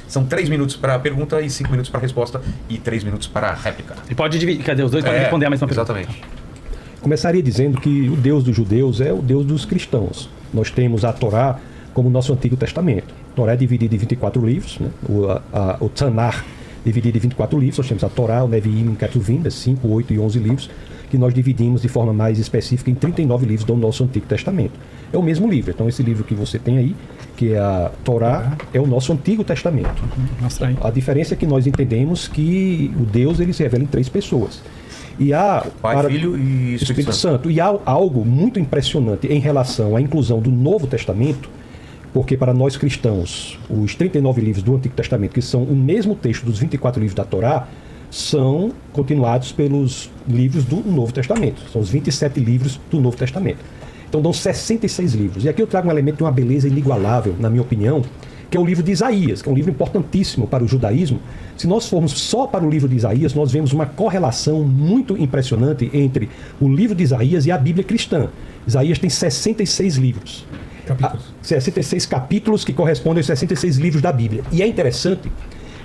São 3 minutos para a pergunta e 5 minutos para a resposta e 3 minutos para a réplica. E pode dividir, cadê? Os dois podem responder a mesma pergunta. Exatamente. Começaria dizendo que o Deus dos judeus é o Deus dos cristãos. Nós temos a Torá como nosso Antigo Testamento. A Torá é dividida em 24 livros, né? O Tanakh dividido em 24 livros. Nós temos a Torá, o Neviim, o Ketuvim, 5, 8 e 11 livros, que nós dividimos de forma mais específica em 39 livros do nosso Antigo Testamento. É o mesmo livro. Então esse livro que você tem aí, que é a Torá, é o nosso Antigo Testamento. Mostra aí. A diferença é que nós entendemos que o Deus ele se revela em 3 pessoas. E há Pai, Filho e Espírito Santo. E há algo muito impressionante em relação à inclusão do Novo Testamento, porque para nós cristãos, os 39 livros do Antigo Testamento, que são o mesmo texto dos 24 livros da Torá, são continuados pelos livros do Novo Testamento. São os 27 livros do Novo Testamento. Então dão 66 livros. E aqui eu trago um elemento de uma beleza inigualável, na minha opinião, que é o livro de Isaías, que é um livro importantíssimo para o judaísmo. Se nós formos só para o livro de Isaías, nós vemos uma correlação muito impressionante entre o livro de Isaías e a Bíblia cristã. Isaías tem 66 livros. 66 capítulos que correspondem aos 66 livros da Bíblia. E é interessante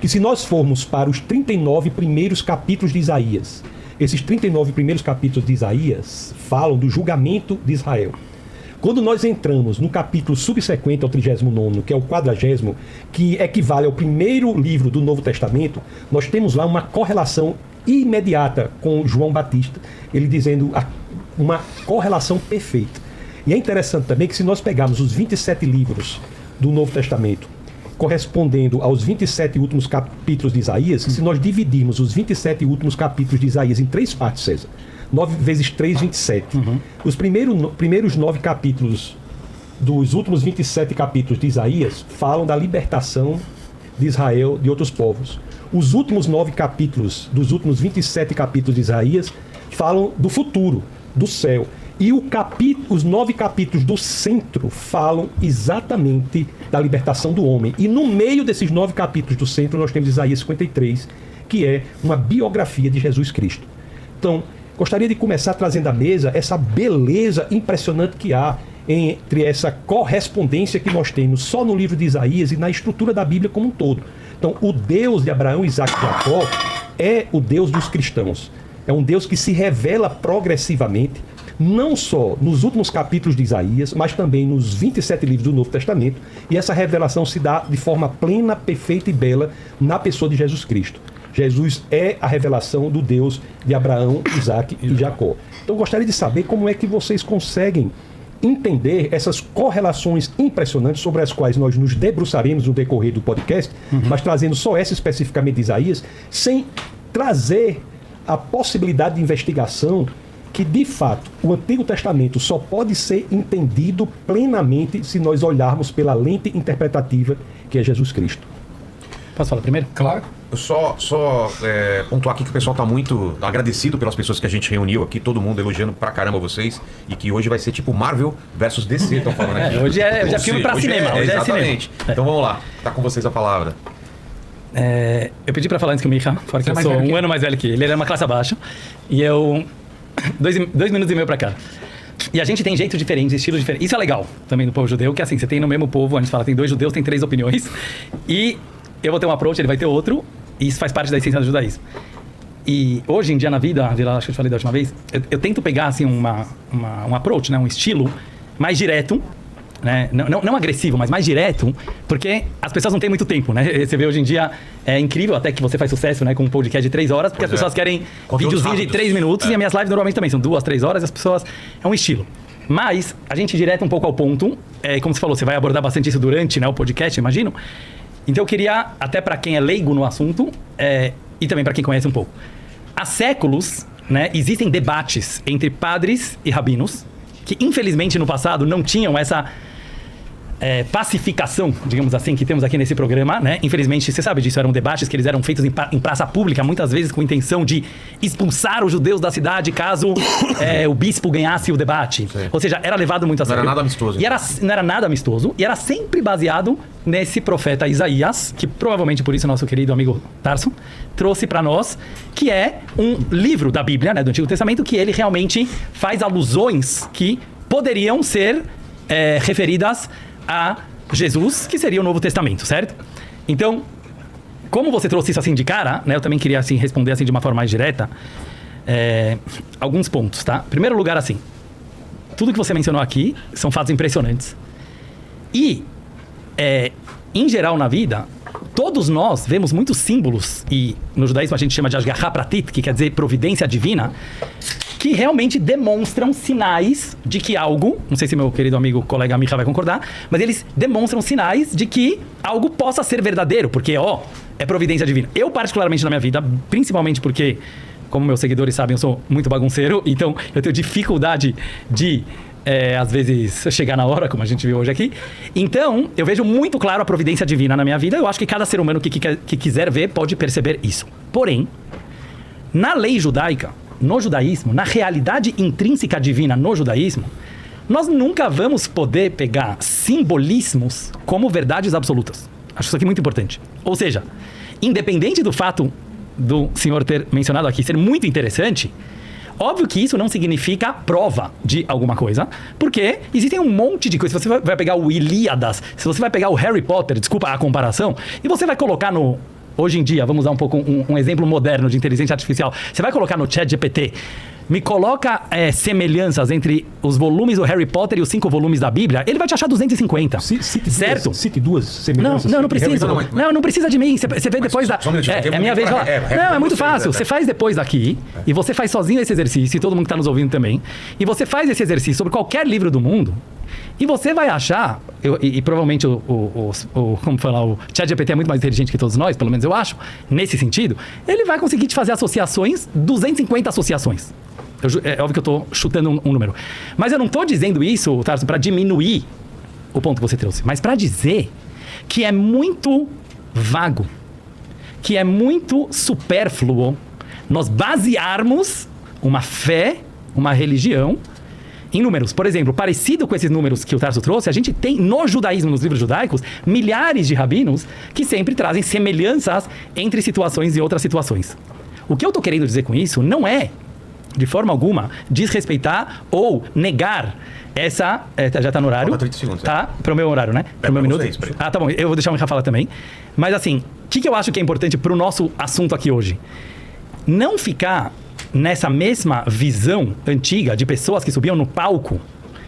que se nós formos para os 39 primeiros capítulos de Isaías, esses 39 primeiros capítulos de Isaías falam do julgamento de Israel. Quando nós entramos no capítulo subsequente ao 39º, que é o 40º, que equivale ao primeiro livro do Novo Testamento, nós temos lá uma correlação imediata com João Batista, ele dizendo uma correlação perfeita. E é interessante também que se nós pegarmos os 27 livros do Novo Testamento, correspondendo aos 27 últimos capítulos de Isaías, se nós dividirmos os 27 últimos capítulos de Isaías em 3 partes, César, 9 vezes 3, 27. Os primeiros 9 capítulos dos últimos 27 capítulos de Isaías falam da libertação de Israel de outros povos. Os últimos 9 capítulos dos últimos 27 capítulos de Isaías falam do futuro, do céu. E os 9 capítulos do centro falam exatamente da libertação do homem. E no meio desses 9 capítulos do centro nós temos Isaías 53, que é uma biografia de Jesus Cristo. Então, gostaria de começar trazendo à mesa essa beleza impressionante que há entre essa correspondência que nós temos só no livro de Isaías e na estrutura da Bíblia como um todo. Então, o Deus de Abraão, Isaac e Jacó é o Deus dos cristãos. É um Deus que se revela progressivamente, não só nos últimos capítulos de Isaías, mas também nos 27 livros do Novo Testamento, e essa revelação se dá de forma plena, perfeita e bela na pessoa de Jesus Cristo. Jesus é a revelação do Deus de Abraão, Isaac e Jacó. Então eu gostaria de saber como é que vocês conseguem entender essas correlações impressionantes sobre as quais nós nos debruçaremos no decorrer do podcast, mas trazendo só essa especificamente de Isaías, sem trazer a possibilidade de investigação que, de fato, o Antigo Testamento só pode ser entendido plenamente se nós olharmos pela lente interpretativa que é Jesus Cristo. Posso falar primeiro? Claro. Eu só pontuar aqui que o pessoal está muito agradecido pelas pessoas que a gente reuniu aqui, todo mundo elogiando pra caramba vocês, e que hoje vai ser tipo Marvel versus DC, estão falando aqui. Hoje é filme pra cinema. Hoje exatamente. É cinema. Então vamos lá, tá com vocês a palavra. Eu pedi pra falar antes que o Micha, fora que eu sou um ano mais velho que ele era uma classe abaixo, e eu... 2 minutos e meio pra cá. E a gente tem jeitos diferentes, estilos diferentes. Isso é legal também no povo judeu, que assim, você tem no mesmo povo, a gente fala, tem 2 judeus, tem 3 opiniões, e eu vou ter um approach, ele vai ter outro, e isso faz parte da essência do judaísmo. E hoje em dia na vida, acho que eu te falei da última vez, eu tento pegar assim um approach, né, um estilo mais direto, né, não agressivo, mas mais direto, porque as pessoas não têm muito tempo, né? Você vê hoje em dia, é incrível até que você faz sucesso, né, com um podcast de 3 horas, porque as pessoas querem videozinho de 3 minutos, e as minhas lives normalmente também são 2, 3 horas, e as pessoas... É um estilo. Mas a gente direta um pouco ao ponto, como você falou, você vai abordar bastante isso durante, né, o podcast, imagino. Então eu queria, até para quem é leigo no assunto, e também para quem conhece um pouco. Há séculos, né, existem debates entre padres e rabinos, que infelizmente no passado não tinham essa pacificação, digamos assim, que temos aqui nesse programa, né? Infelizmente, você sabe disso, eram debates que eles eram feitos em praça pública, muitas vezes com intenção de expulsar os judeus da cidade caso o bispo ganhasse o debate. Sim. Ou seja, era levado muito a sério. Não era nada amistoso. Não era nada amistoso, e era sempre baseado nesse profeta Isaías, que provavelmente por isso nosso querido amigo Tarso trouxe para nós, que é um livro da Bíblia, né, do Antigo Testamento, que ele realmente faz alusões que poderiam ser referidas a Jesus, que seria o Novo Testamento, certo? Então, como você trouxe isso assim de cara, né? Eu também queria assim responder assim de uma forma mais direta. Alguns pontos, tá? Em primeiro lugar, assim, tudo que você mencionou aqui são fatos impressionantes. E, em geral na vida, todos nós vemos muitos símbolos, e no judaísmo a gente chama de Ashgaha Pratit, que quer dizer providência divina, que realmente demonstram sinais de que algo, não sei se meu querido amigo, colega Micha vai concordar, mas eles demonstram sinais de que algo possa ser verdadeiro, porque, é providência divina. Eu, particularmente na minha vida, principalmente porque, como meus seguidores sabem, eu sou muito bagunceiro, então eu tenho dificuldade de, às vezes, chegar na hora, como a gente viu hoje aqui. Então, eu vejo muito claro a providência divina na minha vida. Eu acho que cada ser humano que quiser ver pode perceber isso. Porém, na lei judaica, no judaísmo, na realidade intrínseca divina no judaísmo, nós nunca vamos poder pegar simbolismos como verdades absolutas. Acho isso aqui muito importante. Ou seja, independente do fato do senhor ter mencionado aqui ser muito interessante, óbvio que isso não significa prova de alguma coisa, porque existem um monte de coisas. Se você vai pegar o Ilíadas, se você vai pegar o Harry Potter, desculpa a comparação, e você vai colocar no... Hoje em dia, vamos dar um exemplo moderno de inteligência artificial. Você vai colocar no ChatGPT, me coloca semelhanças entre os volumes do Harry Potter e os 5 volumes da Bíblia, ele vai te achar 250. Certo? Cite duas semelhanças. Não precisa. Não precisa de mim. Você vê depois da... É minha vez. Não, é muito fácil. Você faz depois daqui, e você faz sozinho esse exercício, e todo mundo que está nos ouvindo também, e você faz esse exercício sobre qualquer livro do mundo, e você vai achar, e provavelmente como falar, o ChatGPT é muito mais inteligente que todos nós, pelo menos eu acho, nesse sentido, ele vai conseguir te fazer associações, 250 associações. É óbvio que eu estou chutando um número. Mas eu não estou dizendo isso, Tarso, para diminuir o ponto que você trouxe, mas para dizer que é muito vago, que é muito supérfluo nós basearmos uma fé, uma religião, em números. Por exemplo, parecido com esses números que o Tarso trouxe, a gente tem no judaísmo, nos livros judaicos, milhares de rabinos que sempre trazem semelhanças entre situações e outras situações. O que eu estou querendo dizer com isso não é, de forma alguma, desrespeitar ou negar essa... já está no horário? Falta 30 segundos. Tá? Para o meu horário, né? Para o meu minuto. Tá bom. Eu vou deixar o Micha falar também. Mas assim, o que eu acho que é importante para o nosso assunto aqui hoje? Não ficar nessa mesma visão antiga de pessoas que subiam no palco,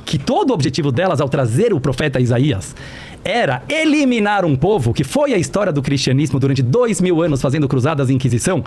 que todo o objetivo delas ao trazer o profeta Isaías era eliminar um povo, que foi a história do cristianismo durante 2000 anos fazendo cruzadas e inquisição,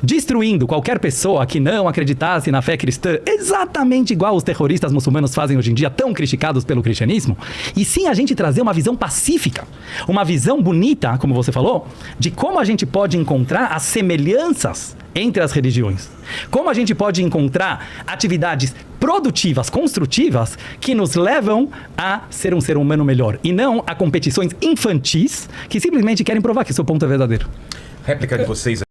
destruindo qualquer pessoa que não acreditasse na fé cristã, exatamente igual os terroristas muçulmanos fazem hoje em dia, tão criticados pelo cristianismo, e sim a gente trazer uma visão pacífica, uma visão bonita, como você falou, de como a gente pode encontrar as semelhanças entre as religiões. Como a gente pode encontrar atividades produtivas, construtivas, que nos levam a ser um ser humano melhor. E não a competições infantis que simplesmente querem provar que seu ponto é verdadeiro. Réplica de vocês